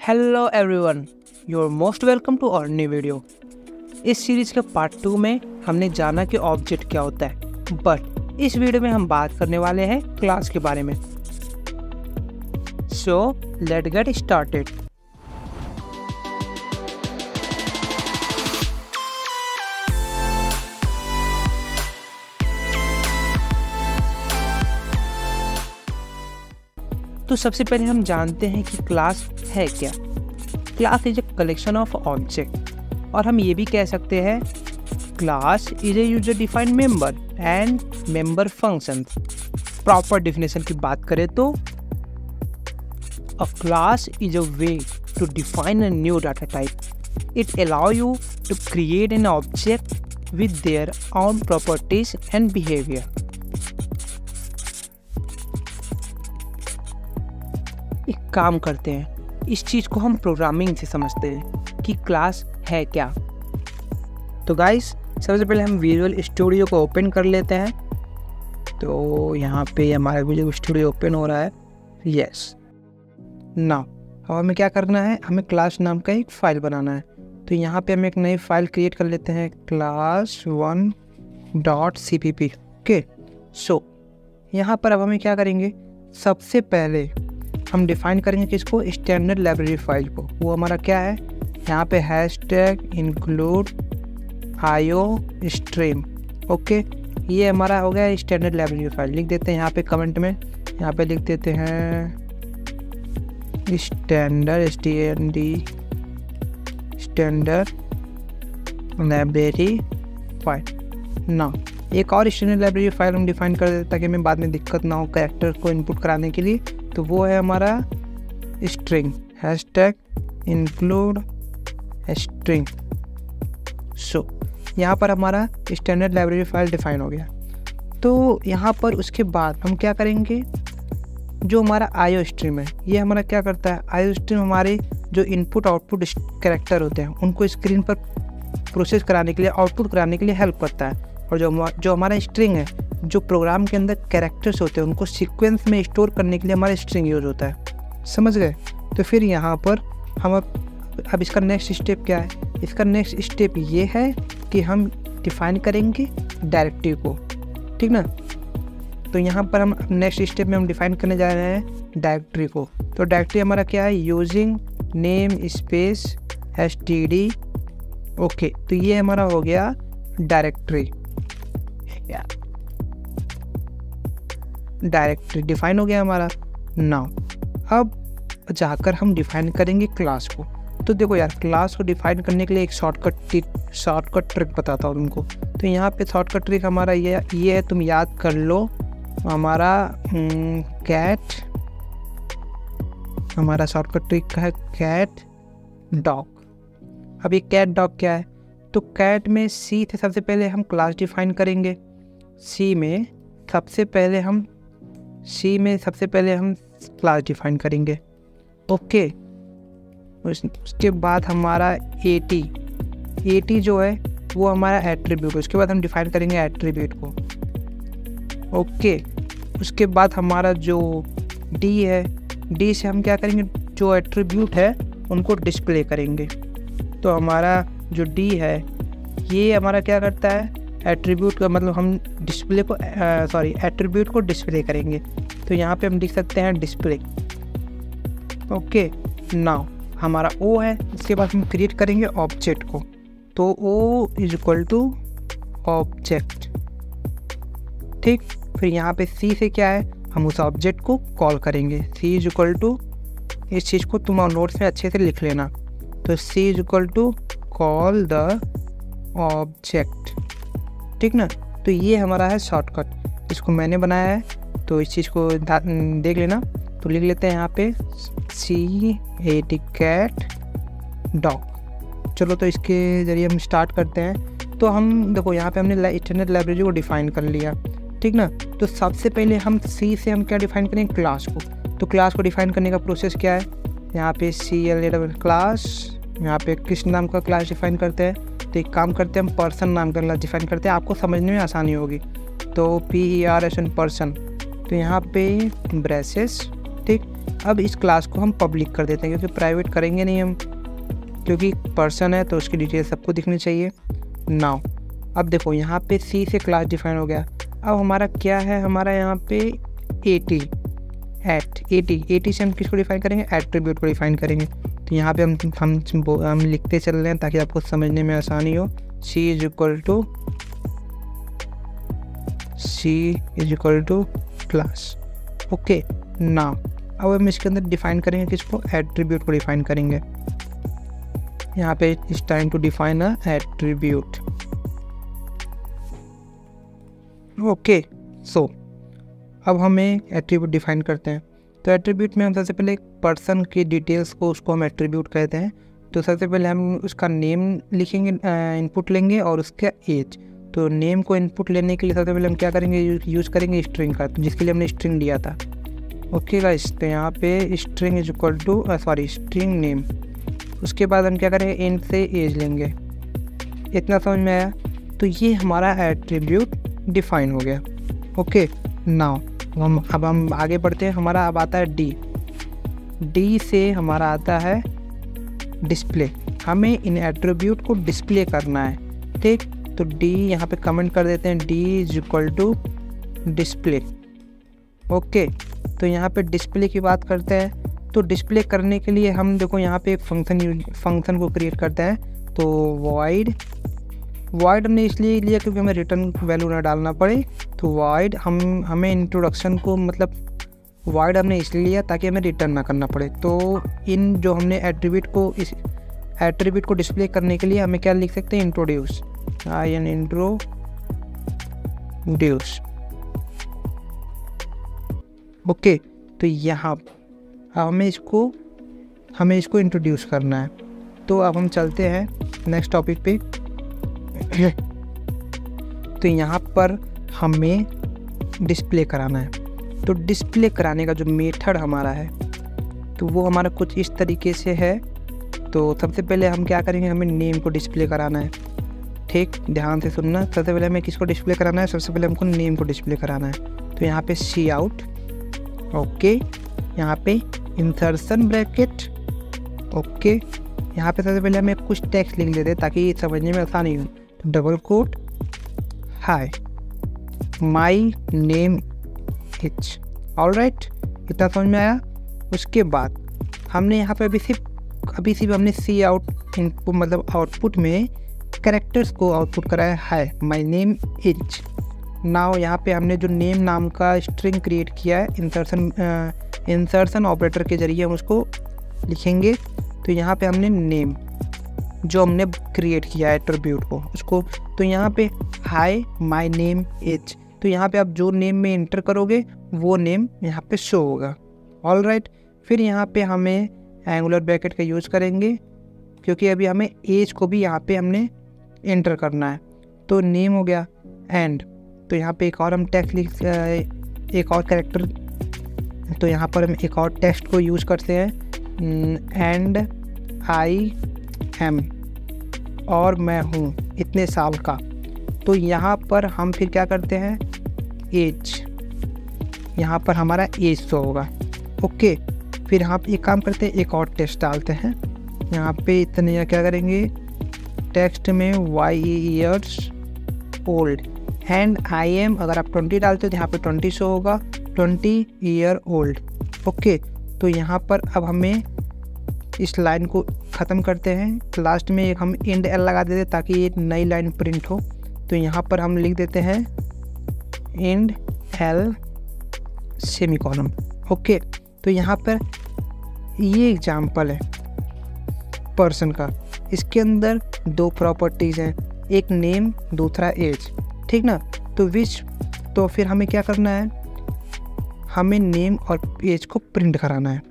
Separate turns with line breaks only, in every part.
Hello everyone, you are most welcome to our new video. इस series के part 2 में हमने जाना कि ऑब्जेक्ट क्या होता है, बट इस वीडियो में हम बात करने वाले हैं क्लास के बारे में। So let's get started. तो सबसे पहले हम जानते हैं कि क्लास है क्या। Class is a collection of object, और हम ये भी कह सकते हैं class is a user defined member and member functions. Proper definition की बात करें तो a class is a way to define a new data type. It allow you to create an object with their own properties and behaviour. एक काम करते हैं, इस चीज़ को हम प्रोग्रामिंग से समझते हैं कि क्लास है क्या। तो गाइस, सबसे पहले हम विजुअल स्टूडियो को ओपन कर लेते हैं। तो यहाँ पे हमारा विजुअल स्टूडियो ओपन हो रहा है। यस, नाउ अब हमें क्या करना है, हमें क्लास नाम का एक फ़ाइल बनाना है। तो यहाँ पे हम एक नई फाइल क्रिएट कर लेते हैं, class1.cpp। ओके, सो यहाँ पर अब हमें क्या करेंगे, सबसे पहले हम डिफाइन करेंगे किसको, स्टैंडर्ड लाइब्रेरी फाइल को। वो हमारा क्या है, यहाँ पे हैशटैग इंक्लूड आयो स्ट्रीम। ओके, ये हमारा हो गया स्टैंडर्ड लाइब्रेरी फाइल। लिख देते हैं यहाँ पे कमेंट में, यहाँ पे लिख देते हैं स्टैंडर्ड लाइब्रेरी फाइल। ना एक और स्टैंडर्ड लाइब्रेरी फाइल हम डिफाइन कर देते ताकि हमें बाद में दिक्कत ना हो कैरेक्टर को इनपुट कराने के लिए। तो वो है हमारा स्ट्रिंग, हैशटैग इंक्लूड स्ट्रिंग। सो यहाँ पर हमारा स्टैंडर्ड लाइब्रेरी फाइल डिफाइन हो गया। तो यहाँ पर उसके बाद हम क्या करेंगे, जो हमारा आईओ स्ट्रीम है, ये हमारा क्या करता है, आईओ स्ट्रीम हमारे जो इनपुट आउटपुट कैरेक्टर होते हैं उनको स्क्रीन पर प्रोसेस कराने के लिए, आउटपुट कराने के लिए हेल्प करता है। और जो हमारा स्ट्रिंग है, जो प्रोग्राम के अंदर कैरेक्टर्स होते हैं उनको सीक्वेंस में स्टोर करने के लिए हमारा स्ट्रिंग यूज होता है। समझ गए। तो फिर यहाँ पर हम अब इसका नेक्स्ट स्टेप क्या है, इसका नेक्स्ट स्टेप ये है कि हम डिफाइन करेंगे डायरेक्टरी को, ठीक ना। तो यहाँ पर हम नेक्स्ट स्टेप में हम डिफाइन करने जा रहे हैं डायरेक्टरी को। तो डायरेक्टरी हमारा क्या है, using name space std। Okay, तो ये हमारा हो गया डायरेक्टरी। डायरेक्टरी डिफाइन हो गया हमारा। नाउ अब जाकर हम डिफाइन करेंगे क्लास को। तो देखो यार, क्लास को डिफाइन करने के लिए एक शॉर्टकट ट्रिक बताता हूँ तुमको। तो यहाँ पे शॉर्टकट ट्रिक हमारा ये है, तुम याद कर लो। हमारा हमारा शॉर्टकट ट्रिक का है कैट डॉग। अब ये कैट डॉग क्या है, तो कैट में सी थे, सबसे पहले हम क्लास डिफाइन करेंगे। सी में सबसे पहले हम क्लास डिफाइन करेंगे। ओके, उसके बाद हमारा एटी जो है वो हमारा एट्रीब्यूट, उसके बाद हम डिफाइन करेंगे एट्रीब्यूट को। ओके, उसके बाद हमारा जो डी है, डी से हम क्या करेंगे, जो एट्रीब्यूट है उनको डिस्प्ले करेंगे। तो हमारा जो डी है ये हमारा क्या करता है, एट्रीब्यूट का मतलब हम डिस्प्ले को एट्रीब्यूट को डिस्प्ले करेंगे। तो यहाँ पे हम लिख सकते हैं डिस्प्ले। ओके, नाउ हमारा ओ है, इसके बाद हम क्रिएट करेंगे ऑब्जेक्ट को। तो O is equal to object, ठीक। फिर यहाँ पे सी से क्या है, हम उस ऑब्जेक्ट को कॉल करेंगे। सी इज इक्वल टू, इस चीज़ को तुम नोट्स में अच्छे से लिख लेना। तो C is equal to call the object, ठीक ना। तो ये हमारा है शॉर्टकट, इसको मैंने बनाया है, तो इस चीज़ को देख लेना। तो लिख लेते हैं यहाँ पे CAT कैट डॉग। चलो, तो इसके ज़रिए हम स्टार्ट करते हैं। तो हम देखो यहाँ पे हमने स्टैंडर्ड लाइब्रेरी को डिफाइन कर लिया, ठीक ना। तो सबसे पहले हम सी से हम क्या डिफाइन करेंगे, क्लास को। तो क्लास को डिफाइन करने का प्रोसेस क्या है, यहाँ पे CLA क्लास, यहाँ पे किस नाम का क्लास डिफाइन करते हैं। तो एक काम करते हैं, हम पर्सन नाम का क्लास डिफाइन करते हैं, आपको समझने में आसानी होगी। तो PERSON पर्सन। तो यहाँ पे ब्रेसेस, ठीक, अब इस क्लास को हम पब्लिक कर देते हैं क्योंकि प्राइवेट करेंगे नहीं हम, क्योंकि पर्सन है तो उसकी डिटेल सबको दिखनी चाहिए। नाउ अब देखो यहाँ पे सी से क्लास डिफाइन हो गया। अब हमारा क्या है, हमारा यहाँ पे 80 से हम किसको डिफाइन करेंगे, एट्रीब्यूट को डिफाइन करेंगे। तो यहाँ पे हम लिखते चल रहे हैं ताकि आपको समझने में आसानी हो। C is equal to class. Okay, now अब हम इसके अंदर डिफाइन करेंगे किसको, एट्रीब्यूट को डिफाइन करेंगे। यहाँ पे it's time to define a attribute. Okay, so अब हमें एट्रीब्यूट डिफाइन करते हैं। तो एट्रीब्यूट में हम सबसे पहले एक पर्सन की डिटेल्स को उसको हम एट्रीब्यूट कहते हैं। तो सबसे पहले हम उसका नेम लिखेंगे, इनपुट लेंगे और उसका एज। तो नेम को इनपुट लेने के लिए सबसे पहले हम क्या करेंगे, यूज़ करेंगे स्ट्रिंग का, तो जिसके लिए हमने स्ट्रिंग लिया था। ओके गाइस, तो यहाँ पे string is equal to string name. उसके बाद हम क्या करेंगे, इंट से एज लेंगे। इतना समझ में आया? तो ये हमारा एट्रीब्यूट डिफाइन हो गया। ओके, नाउ अब हम आगे बढ़ते हैं। हमारा अब आता है डी से हमारा आता है डिस्प्ले। हमें इन एट्रीब्यूट को डिस्प्ले करना है, ठीक। तो डी यहाँ पे कमेंट कर देते हैं, D is equal to display. Okay, तो यहाँ पे डिस्प्ले की बात करते हैं। तो डिस्प्ले करने के लिए हम देखो यहाँ पे एक फंक्शन को क्रिएट करते हैं। तो वॉइड हमने इसलिए लिया क्योंकि हमें रिटर्न वैल्यू ना डालना पड़े। तो वॉइड हमें इंट्रोडक्शन को मतलब वॉइड हमने इसलिए लिया ताकि हमें रिटर्न ना करना पड़े। तो इन जो हमने इस एट्रीब्यूट को डिस्प्ले करने के लिए हमें क्या लिख सकते हैं, इंट्रोड्यूस। ओके, तो यहाँ हमें इसको इंट्रोड्यूस करना है। तो अब हम चलते हैं नेक्स्ट टॉपिक पे। तो यहाँ पर हमें डिस्प्ले कराना है। तो डिस्प्ले कराने का जो मेथड हमारा है तो वो हमारा कुछ इस तरीके से है। तो सबसे पहले हम क्या करेंगे, हमें नेम को डिस्प्ले कराना है, ठीक। ध्यान से सुनना, सबसे पहले हमें किसको डिस्प्ले कराना है, सबसे पहले हमको नेम को डिस्प्ले कराना है। तो यहाँ पे सी आउट, ओके, यहाँ पे इंसर्शन ब्रैकेट, ओके। यहाँ पे सबसे पहले हमें कुछ टेक्स्ट लिख लेते हैं ताकि समझने में आसानी हो। तो double quote, hi my name is, alright, इतना समझ में आया। उसके बाद हमने यहाँ पे अभी सिर्फ हमने सी आउट इनपुट मतलब आउटपुट में कैरेक्टर्स को आउटपुट कराया, हाय माई नेम इज। नाउ यहाँ पे हमने जो नेम नाम का स्ट्रिंग क्रिएट किया है, इंसर्शन ऑपरेटर के जरिए हम उसको लिखेंगे। तो यहाँ पे हमने नेम जो हमने क्रिएट किया है एट्रीब्यूट को उसको, तो यहाँ पे हाय माय नेम इज। तो यहाँ पे आप जो नेम में इंटर करोगे वो नेम यहाँ पे शो होगा, ऑलराइट। फिर यहाँ पे हमें एंगुलर ब्रैकेट का यूज़ करेंगे क्योंकि अभी हमें एज को भी यहाँ पे हमने इंटर करना है। तो नेम हो गया एंड, तो यहाँ पे एक और हम टेक्स्ट एक और कैरेक्टर, तो यहाँ पर हम एक और टेक्स्ट को यूज़ करते हैं, एंड आई एम, और मैं हूँ इतने साल का। तो यहाँ पर हम फिर क्या करते हैं, एज, यहाँ पर हमारा एज शो होगा, ओके। फिर यहाँ पे एक काम करते हैं, एक और टेक्स्ट डालते हैं यहाँ पे इतने, क्या करेंगे टेक्स्ट में Y years old and I am, अगर आप 20 डालते हो तो यहाँ पे 20 शो होगा, 20 ईयर ओल्ड, ओके। तो यहाँ पर अब हमें इस लाइन को ख़त्म करते हैं। लास्ट में एक हम इंड एल लगा देते हैं ताकि एक नई लाइन प्रिंट हो। तो यहाँ पर हम लिख देते हैं इंड एल सेमीकोलन, ओके। तो यहाँ पर ये एग्जाम्पल है पर्सन का, इसके अंदर दो प्रॉपर्टीज़ हैं, एक नेम दूसरा एज, ठीक ना। तो फिर हमें क्या करना है, हमें नेम और एज को प्रिंट कराना है।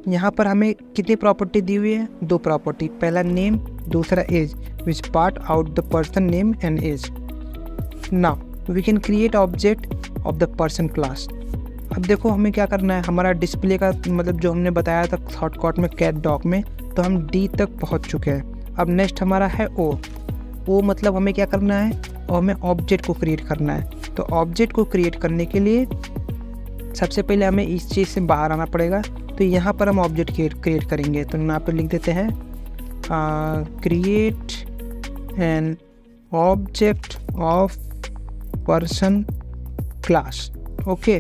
यहाँ पर हमें कितनी प्रॉपर्टी दी हुई है, दो प्रॉपर्टी, पहला नेम दूसरा age, which part out the person name and age. Now we can create object of the person class. अब देखो हमें क्या करना है, हमारा डिस्प्ले का मतलब जो हमने बताया था शॉर्टकट में कैट डॉक में, तो हम डी तक पहुँच चुके हैं। अब नेक्स्ट हमारा है ओ मतलब हमें क्या करना है, और हमें ऑब्जेक्ट को क्रिएट करना है। तो ऑब्जेक्ट को क्रिएट करने के लिए सबसे पहले हमें इस चीज़ से बाहर आना पड़ेगा। तो यहाँ पर हम ऑब्जेक्ट क्रिएट करेंगे। तो यहाँ पर लिख देते हैं create an object of person class. Okay,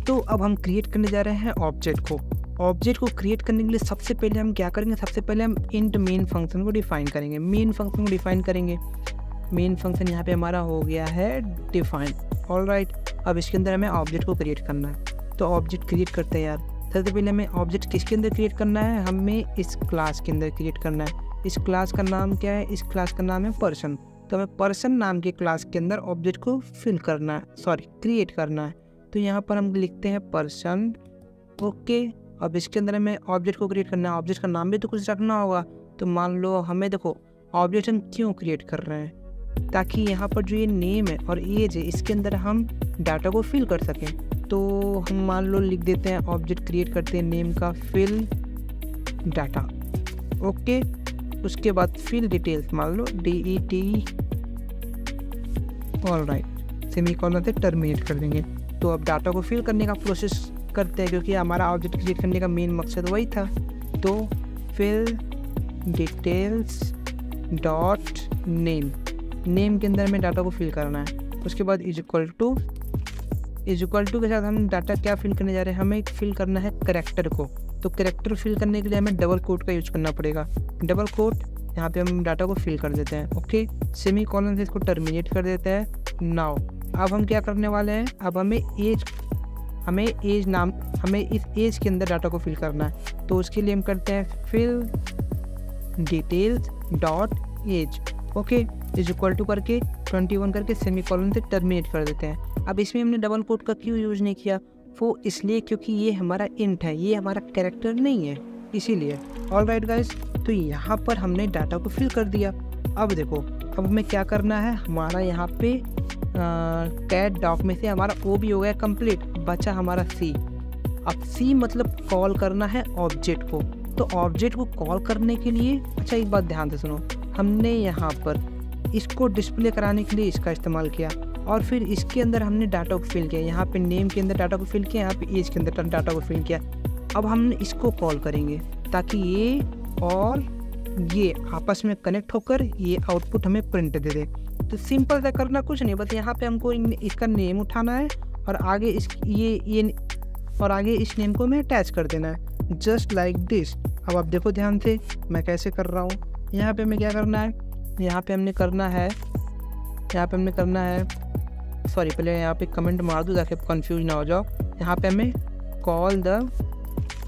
तो अब हम क्रिएट करने जा रहे हैं ऑब्जेक्ट को। ऑब्जेक्ट को क्रिएट करने के लिए सबसे पहले हम क्या करेंगे, सबसे पहले हम इंट मेन फंक्शन को डिफाइन करेंगे। मेन फंक्शन को डिफाइन करेंगे। मेन फंक्शन यहाँ पे हमारा हो गया है डिफाइन। ऑलराइट, अब इसके अंदर हमें ऑब्जेक्ट को क्रिएट करना है। तो ऑब्जेक्ट क्रिएट करते हैं यार। सबसे पहले हमें ऑब्जेक्ट किसके अंदर क्रिएट करना है, हमें इस क्लास के अंदर क्रिएट करना है। इस क्लास का नाम क्या है, इस क्लास का नाम है पर्सन। तो हमें पर्सन नाम के क्लास के अंदर ऑब्जेक्ट को फिल करना है, सॉरी क्रिएट करना है। तो यहाँ पर हम लिखते हैं पर्सन। ओके, अब इसके अंदर हमें ऑब्जेक्ट को क्रिएट करना है। ऑब्जेक्ट का नाम भी तो कुछ रखना होगा। तो मान लो हमें, देखो ऑब्जेक्ट हम क्यों क्रिएट कर रहे हैं, ताकि यहाँ पर जो ये नेम है और एज है इसके अंदर हम डाटा को फिल कर सकें। तो हम मान लो लिख देते हैं ऑब्जेक्ट क्रिएट करते हैं नेम का फिल डाटा। ओके, उसके बाद फिल डिटेल्स मान लो DET। ऑलराइट, सेमीकोलन से टर्मिनेट कर देंगे। तो अब डाटा को फिल करने का प्रोसेस करते हैं, क्योंकि हमारा ऑब्जेक्ट क्रिएट करने का मेन मकसद वही था। तो fill details dot name, name के अंदर हमें डाटा को फिल करना है। उसके बाद इज इक्वल टू के साथ हम डाटा क्या फिल करने जा रहे हैं, हमें फिल करना है कैरेक्टर को। तो कैरेक्टर फिल करने के लिए हमें डबल कोट का यूज करना पड़ेगा। डबल कोट, यहाँ पे हम डाटा को फिल कर देते हैं। ओके, सेमीकोलन से इसको टर्मिनेट कर देते हैं। नाउ अब हम क्या करने वाले हैं, अब हमें इस एज के अंदर डाटा को फिल करना है। तो उसके लिए हम करते हैं fill details dot age. Okay, is equal to करके 21 करके सेमीकोलन से टर्मिनेट कर देते हैं। अब इसमें हमने डबल कोट का क्यों यूज़ नहीं किया, वो इसलिए क्योंकि ये हमारा इंट है, ये हमारा कैरेक्टर नहीं है, इसीलिए। ऑलराइट गाइस, तो यहाँ पर हमने डाटा को फिल कर दिया। अब देखो, अब हमें क्या करना है, हमारा यहाँ पे कैट डॉक में से हमारा ओ भी हो गया कंप्लीट, बचा हमारा सी। अब सी मतलब कॉल करना है ऑब्जेक्ट को। तो ऑब्जेक्ट को कॉल करने के लिए, अच्छा एक बात ध्यान से सुनो, हमने यहाँ पर इसको डिस्प्ले कराने के लिए इसका इस्तेमाल किया, और फिर इसके अंदर हमने डाटा को फिल किया। यहाँ पे नेम के अंदर डाटा को फिल किया, यहाँ पे एज के अंदर डाटा को फिल किया। अब हम इसको कॉल करेंगे ताकि ये और ये आपस में कनेक्ट होकर ये आउटपुट हमें प्रिंट दे दे। तो सिंपल सा करना कुछ नहीं, बस यहाँ पे हमको इसका नेम उठाना है और आगे इस नेम को हमें अटैच कर देना है, जस्ट लाइक दिस। अब आप देखो ध्यान से मैं कैसे कर रहा हूँ। यहाँ पे हमें क्या करना है, यहाँ पे हमने करना है सॉरी, पहले यहाँ पे कमेंट मार दो ताकि कंफ्यूज ना हो जाओ। यहाँ पे हमें कॉल द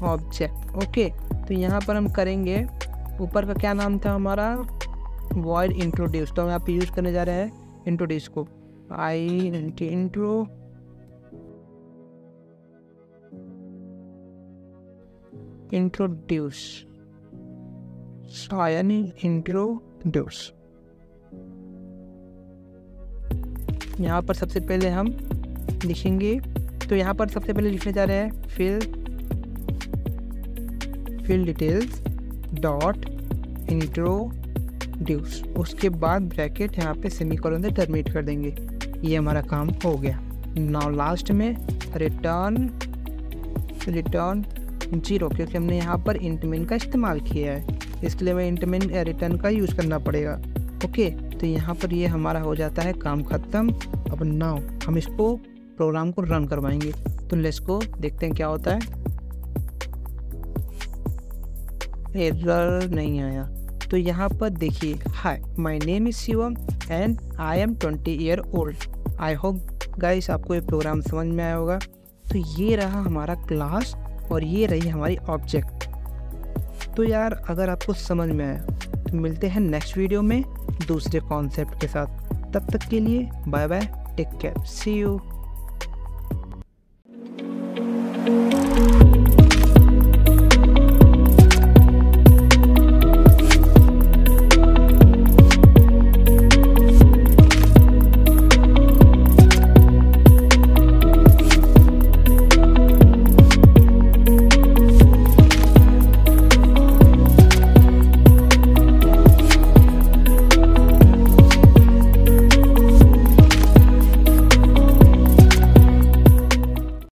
ऑब्जेक्ट। ओके, तो यहाँ पर हम करेंगे, ऊपर का क्या नाम था हमारा, वॉइड इंट्रोड्यूस। तो हम यहाँ पे यूज़ करने जा रहे हैं इंट्रोड्यूस को, इंट्रोड्यूस। यहाँ पर सबसे पहले हम लिखेंगे, तो यहाँ पर सबसे पहले लिखने जा रहे हैं फिल डिटेल्स डॉट इंट्रोड्यूस। उसके बाद ब्रैकेट यहाँ पे सेमीकोलन से टर्मिनेट कर देंगे। ये हमारा काम हो गया। नाउ लास्ट में रिटर्न 0, क्योंकि हमने यहाँ पर इंट मेन का इस्तेमाल किया है, इसके लिए हमें इंट मेन रिटर्न का यूज़ करना पड़ेगा। ओके, तो यहाँ पर ये हमारा हो जाता है काम ख़त्म। अब नाउ हम इसको प्रोग्राम को रन करवाएंगे। तो लेट्स को देखते हैं क्या होता है। एरर नहीं आया। तो यहाँ पर देखिए, hi my name is Shivam and I M 20 year old. I hope guys आपको ये प्रोग्राम समझ में आया होगा। तो ये रहा हमारा क्लास और ये रही हमारी ऑब्जेक्ट। तो यार अगर आपको समझ में आया तो मिलते हैं नेक्स्ट वीडियो में दूसरे कॉन्सेप्ट के साथ। तब तक के लिए bye bye, take care, see you.